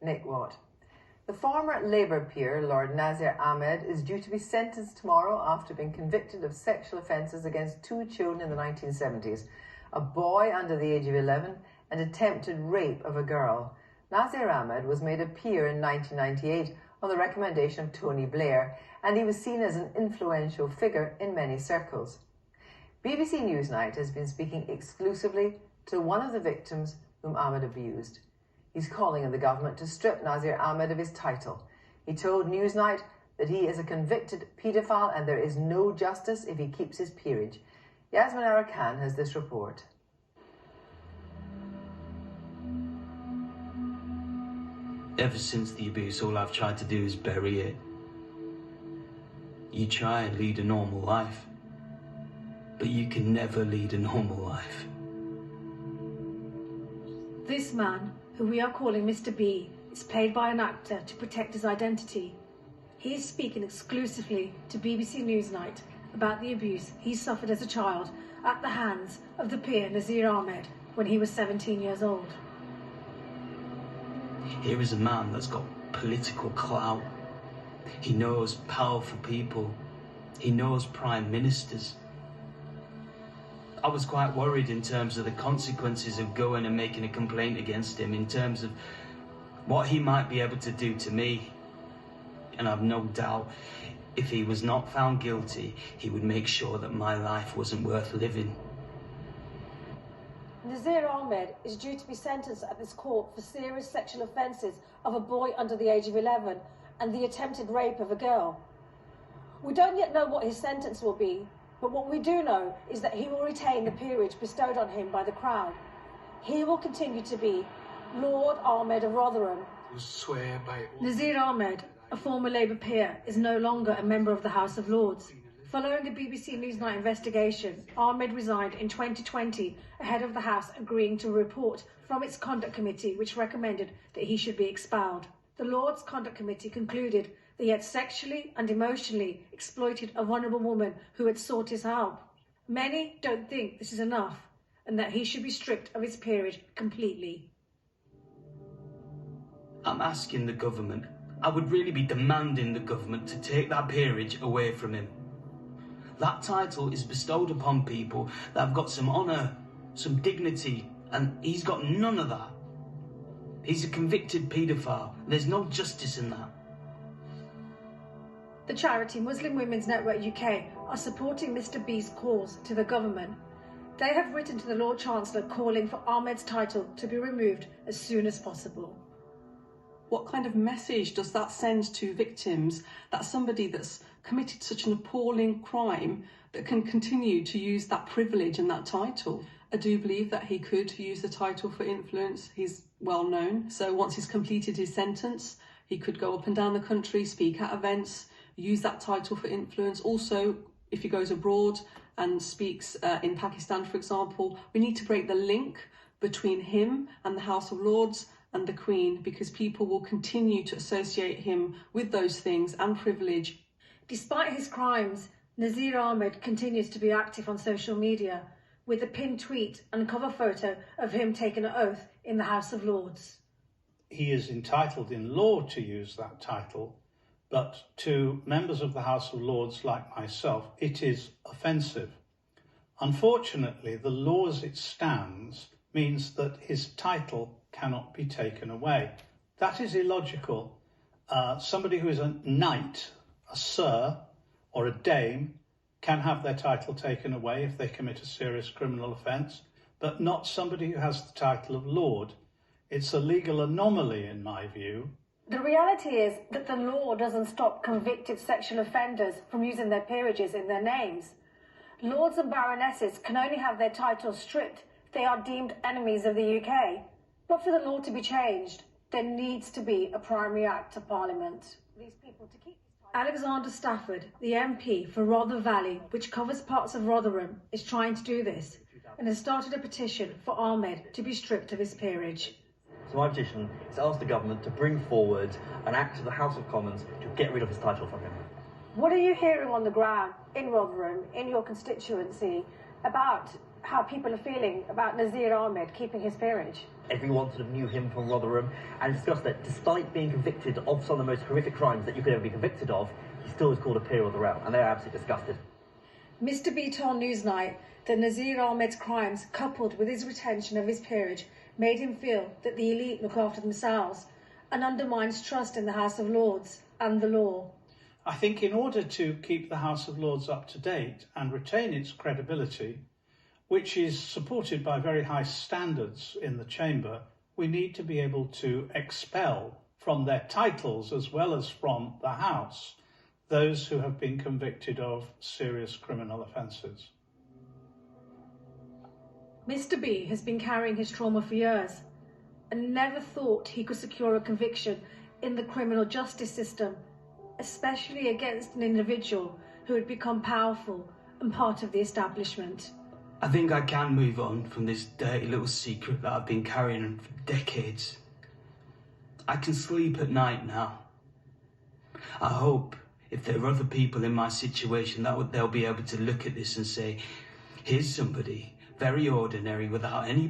Nick Watt. The former Labour peer, Lord Nazir Ahmed, is due to be sentenced tomorrow after being convicted of sexual offences against 2 children in the 1970s, a boy under the age of 11 and attempted rape of a girl. Nazir Ahmed was made a peer in 1998 on the recommendation of Tony Blair, and he was seen as an influential figure in many circles. BBC Newsnight has been speaking exclusively to one of the victims whom Ahmed abused. He's calling on the government to strip Nazir Ahmed of his title. He told Newsnight that he is a convicted paedophile and there is no justice if he keeps his peerage. Yasminara Khan has this report. Ever since the abuse, all I've tried to do is bury it. You try and lead a normal life, but you can never lead a normal life. This man, who we are calling Mr. B, is paid by an actor to protect his identity. He is speaking exclusively to BBC Newsnight about the abuse he suffered as a child at the hands of the peer Nazir Ahmed when he was 17 years old. Here is a man that's got political clout. He knows powerful people. He knows prime ministers. I was quite worried in terms of the consequences of going and making a complaint against him, in terms of what he might be able to do to me. And I've no doubt, if he was not found guilty, he would make sure that my life wasn't worth living. Nazir Ahmed is due to be sentenced at this court for serious sexual offences of a boy under the age of 11 and the attempted rape of a girl. We don't yet know what his sentence will be, but what we do know is that he will retain the peerage bestowed on him by the Crown. He will continue to be Lord Ahmed of Rotherham. Nazir Ahmed, a former Labour peer, is no longer a member of the House of Lords. Following the BBC Newsnight investigation, Ahmed resigned in 2020 ahead of the House agreeing to a report from its Conduct Committee which recommended that he should be expelled. The Lords Conduct Committee concluded that he had sexually and emotionally exploited a vulnerable woman who had sought his help. Many don't think this is enough and that he should be stripped of his peerage completely. I'm asking the government, I would really be demanding the government to take that peerage away from him. That title is bestowed upon people that have got some honour, some dignity, and he's got none of that. He's a convicted paedophile. There's no justice in that. The charity Muslim Women's Network UK are supporting Mr. B's cause to the government. They have written to the Lord Chancellor calling for Ahmed's title to be removed as soon as possible. What kind of message does that send to victims that somebody that's committed such an appalling crime that can continue to use that privilege and that title? I do believe that he could use the title for influence. He's well known. So once he's completed his sentence, he could go up and down the country, speak at events, use that title for influence. Also, if he goes abroad and speaks in Pakistan, for example, we need to break the link between him and the House of Lords and the Queen, because people will continue to associate him with those things and privilege. Despite his crimes, Nazir Ahmed continues to be active on social media, with a pinned tweet and cover photo of him taking an oath in the House of Lords. He is entitled in law to use that title, but to members of the House of Lords like myself, it is offensive. Unfortunately, the law as it stands means that his title cannot be taken away. That is illogical. Somebody who is a knight, a sir, or a dame can have their title taken away if they commit a serious criminal offence, but not somebody who has the title of Lord. It's a legal anomaly, in my view. The reality is that the law doesn't stop convicted sexual offenders from using their peerages in their names. Lords and baronesses can only have their titles stripped if they are deemed enemies of the UK. But for the law to be changed, there needs to be a primary act of Parliament. Alexander Stafford, the MP for Rother Valley, which covers parts of Rotherham, is trying to do this and has started a petition for Ahmed to be stripped of his peerage. So my petition is to ask the government to bring forward an act of the House of Commons to get rid of his title from him. What are you hearing on the ground in Rotherham, in your constituency, about how people are feeling about Nazir Ahmed keeping his peerage. Everyone sort of knew him from Rotherham and discussed that despite being convicted of some of the most horrific crimes that you could ever be convicted of, he still is called a peer of the realm, and they're absolutely disgusted. Mr B told Newsnight that Nazir Ahmed's crimes, coupled with his retention of his peerage, made him feel that the elite look after themselves and undermines trust in the House of Lords and the law. I think in order to keep the House of Lords up to date and retain its credibility, which is supported by very high standards in the chamber, we need to be able to expel from their titles as well as from the House those who have been convicted of serious criminal offences. Mr B has been carrying his trauma for years and never thought he could secure a conviction in the criminal justice system, especially against an individual who had become powerful and part of the establishment. I think I can move on from this dirty little secret that I've been carrying on for decades. I can sleep at night now. I hope if there are other people in my situation they'll be able to look at this and say, here's somebody very ordinary without any